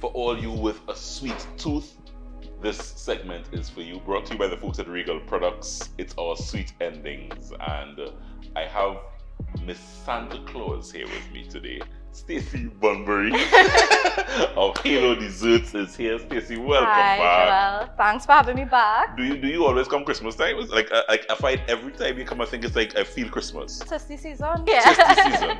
For all you with a sweet tooth, this segment is for you. Brought to you by the folks at Regal Products. It's our sweet endings. And I have Miss Santa Claus here with me today. Staci Bunbury of Halo Desserts is here. Staci, welcome back. Joel. Thanks for having me back. Do you always come Christmas time? Like I find every time you come, I think it's like I feel Christmas. Tusty season. Tusty season.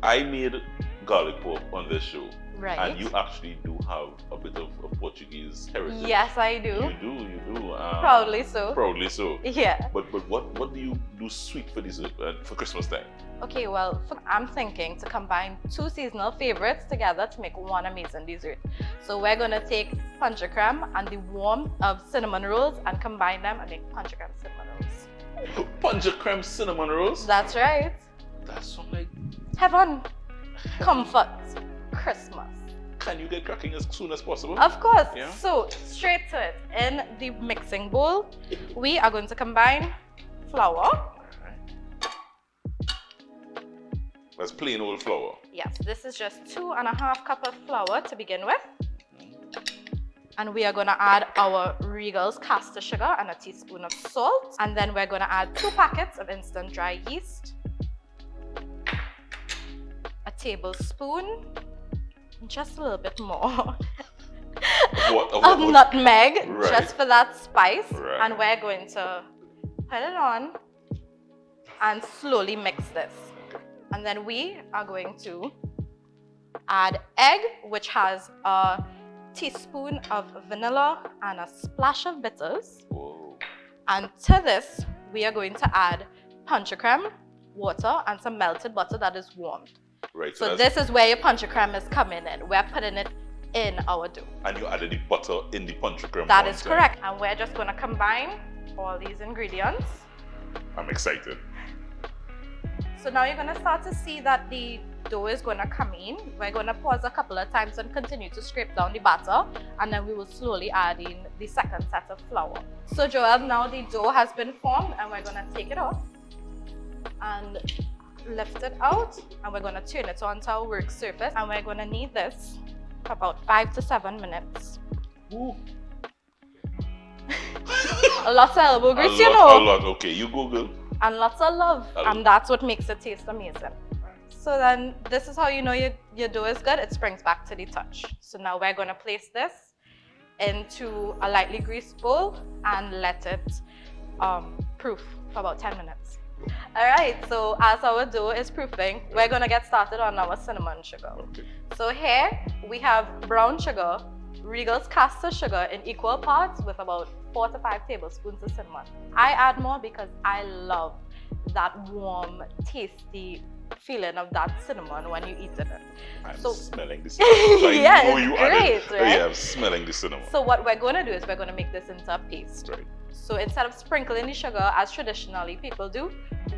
I made garlic pork on this show. Right. And you actually do have a bit of a Portuguese heritage. Yes, I do. You do. Proudly so. Proudly so. Yeah. But what do you do sweet for dessert for Christmas time? Okay, well, I'm thinking to combine two seasonal favorites together to make one amazing dessert. So we're gonna take punch de creme and the warmth of cinnamon rolls and combine them and make punch de creme cinnamon rolls. Punch de creme cinnamon rolls? That's right. That's some like Heaven, comfort, Christmas. Can you get cracking as soon as possible? Of course. Yeah. So straight to it. In the mixing bowl, we are going to combine flour. That's plain old flour. Yes, this is just 2.5 cups of flour to begin with. And we are going to add our Regal's caster sugar and a teaspoon of salt. And then we're going to add 2 packets of instant dry yeast, a tablespoon, just a little bit more of nutmeg, right. just for that spice. Right. And we're going to put it on and slowly mix this. And then we are going to add egg, which has a teaspoon of vanilla and a splash of bitters. Whoa. And to this, we are going to add punch de creme, water, and some melted butter that is warmed. Right. So this is where your punch de creme is coming in. We're putting it in our dough. And you added the butter in the punch de creme. That is correct. And we're just going to combine all these ingredients. I'm excited. So now you're going to start to see that the dough is going to come in. We're going to pause a couple of times and continue to scrape down the batter, and then we will slowly add in the second set of flour. So Joel, now the dough has been formed, and we're going to take it off and lift it out, and we're going to turn it onto our work surface, and we're going to knead this for about 5 to 7 minutes. Ooh. Lots of elbow grease, you know. A lot. Okay, you Google. And lots of love, and that's what makes it taste amazing. So then this is how you know your dough is good. It springs back to the touch. So now we're going to place this into a lightly greased bowl and let it proof for about 10 minutes. All right, so as our dough is proofing, we're going to get started on our cinnamon sugar. Okay. So here we have brown sugar, Regal's caster sugar in equal parts with about 4 to 5 tablespoons of cinnamon. I add more because I love that warm, tasty feeling of that cinnamon when you eat it. I'm smelling the cinnamon. Yeah, it's great, right? Yeah, I'm smelling the cinnamon. So what we're going to do is we're going to make this into a paste. Right. So instead of sprinkling the sugar as traditionally people do,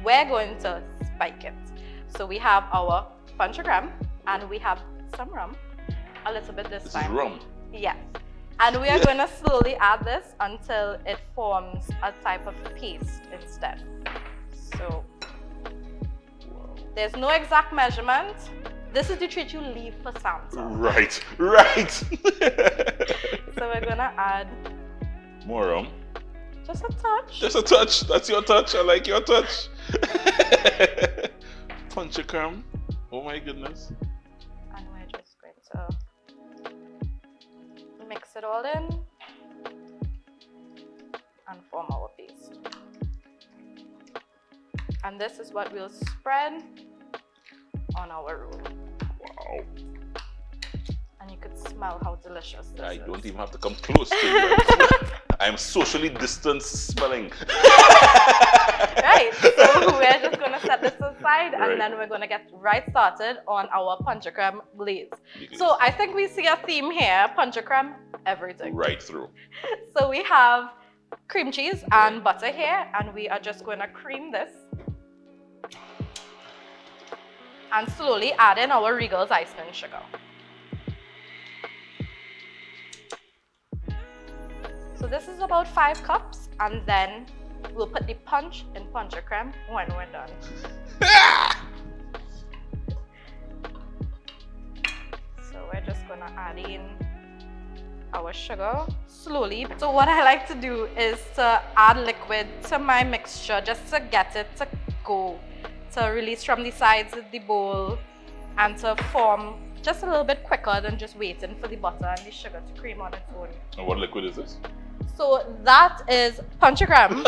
we're going to spike it. So we have our punch de creme and we have some rum, a little bit this time. This is rum. Yes. And we are going to slowly add this until it forms a type of paste instead. So there's no exact measurement. This is the treat you leave for Santa. Right. So we're going to add more rum. just a touch. Just a touch. That's your touch. I like your touch. Punch de creme. Oh my goodness. And we're just going to mix it all in and form our paste. And this is what we'll spread on our roll. Wow. And you could smell how delicious this is. I don't even have to come close to you. I'm socially distanced smelling. Right, so we're just going to set this aside Right. and then we're going to get right started on our punch de creme glaze. So I think we see a theme here, punch de creme, everything. Right through. So we have cream cheese and butter here, and we are just going to cream this and slowly add in our Regal's icing sugar. So this is about 5 cups, and then we'll put the punch in punch de creme when we're done. So we're just going gonna add in our sugar slowly. So what I like to do is to add liquid to my mixture just to get it to go, to release from the sides of the bowl and to form just a little bit quicker than just waiting for the butter and the sugar to cream on its own. And what liquid is this? So that is PONCHE DE CREME,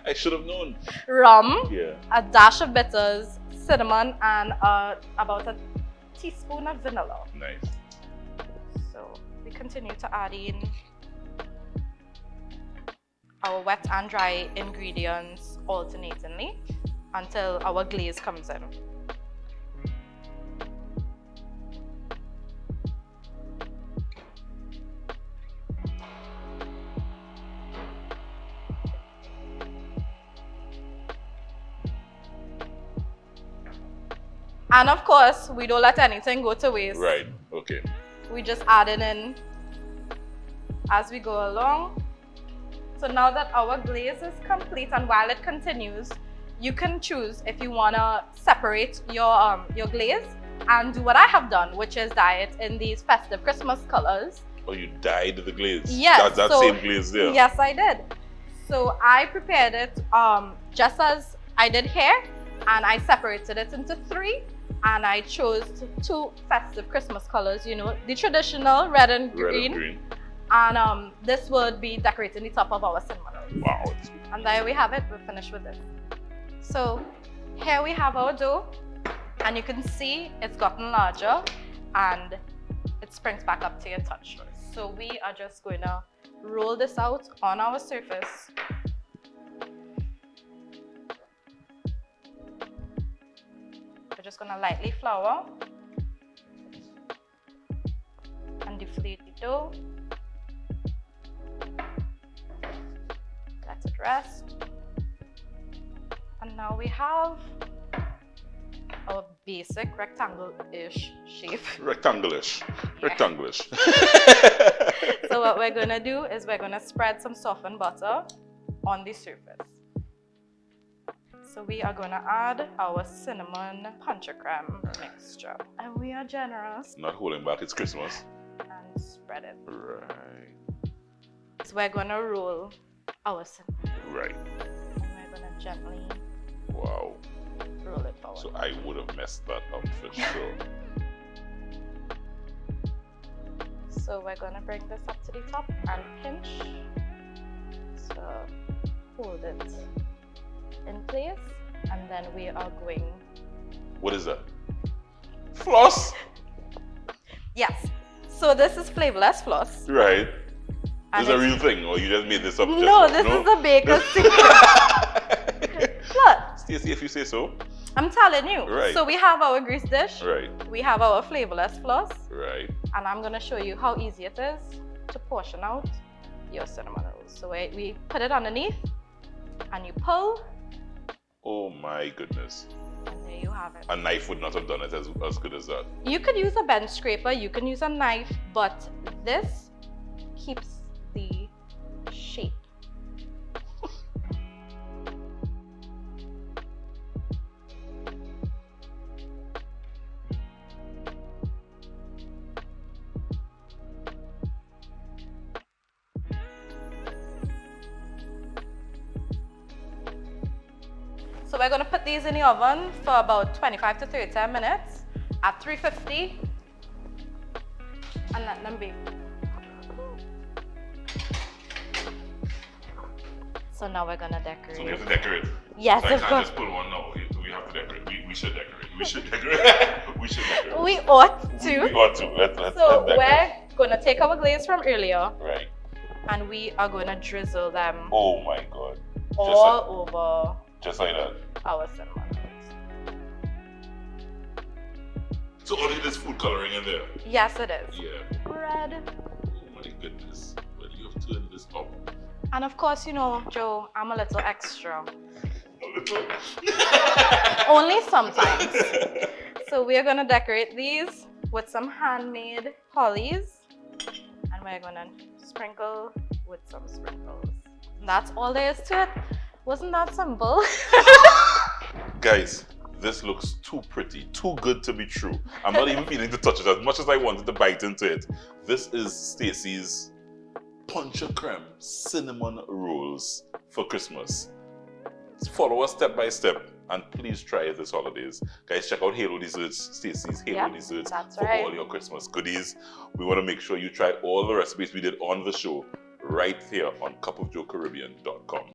I should have known. rum, Yeah. a dash of bitters, cinnamon, and about a teaspoon of vanilla. Nice. So we continue to add in our wet and dry ingredients alternatingly until our glaze comes in. And of course, we don't let anything go to waste. Right. Okay. We just add it in as we go along. So now that our glaze is complete, and while it continues, you can choose if you want to separate your glaze and do what I have done, which is dye it in these festive Christmas colors. Oh, you dyed the glaze? Yes. That same glaze there? Yes, I did. So I prepared it just as I did here, and I separated it into 3. And I chose 2 festive Christmas colors, you know, the traditional red and green. And this would be decorating the top of our cinnamon rolls. Wow. And there we have it. We're finished with this. So here we have our dough, and you can see it's gotten larger and it springs back up to your touch. So we are just going to roll this out on our surface. We're just going to lightly flour and deflate the dough. Let it rest. And now we have our basic rectangle-ish shape. Rectangle-ish. Yeah. Rectangle-ish. So what we're going to do is we're going to spread some softened butter on the surface. So we are going to add our cinnamon PONCHE DE CREME mixture. And we are generous. Not holding back, it's Christmas. And spread it. Right. So we're going to roll our cinnamon. Right. And we're going to gently Wow. roll it forward. So I would have messed that up for sure. So we're going to bring this up to the top and pinch. So hold it in place, and then we are going. What is that? Floss? Yes. So this is flavorless floss. Right. And Is it a real thing, or you just made this up? Just No, now? this is a baker's secret. Look, Staci, if you say so. I'm telling you. Right. So we have our grease dish. Right. We have our flavorless floss. Right. And I'm going to show you how easy it is to portion out your cinnamon rolls. So we put it underneath, and you pull. Oh my goodness. And there you have it. A knife would not have done it as good as that. You could use a bench scraper, you can use a knife, but this keeps the shape. So we're going to put these in the oven for about 25 to 30 minutes at 350 and let them bake. So now we're going to decorate. So we have to decorate. Yes, So I of can't course. just pull one now. We have to decorate. We should decorate. We should decorate. We should decorate. We ought to. We ought to. Let's So decorate. we're going to take our glaze from earlier Right. and we are going to drizzle them Oh my god. all over Just like that. our cinnamon rolls. So all of this food coloring in there. Yes, it is. Yeah. Red. Oh my goodness. Well, you have turned this up. And of course, you know, Joe, I'm a little extra. A little. Only sometimes. So we are going to decorate these with some handmade hollies. And we're going to sprinkle with some sprinkles. That's all there is to it. Wasn't that simple? Guys, This looks too pretty, too good to be true. I'm not even feeling to touch it as much as I wanted to bite into it. This is Staci's Punche de Creme cinnamon rolls for Christmas. Follow us step by step and please try it this holidays. Guys, check out Halo Desserts, Staci's Halo Desserts for all your Christmas goodies. We want to make sure you try all the recipes we did on the show right here on cupofjoecaribbean.com.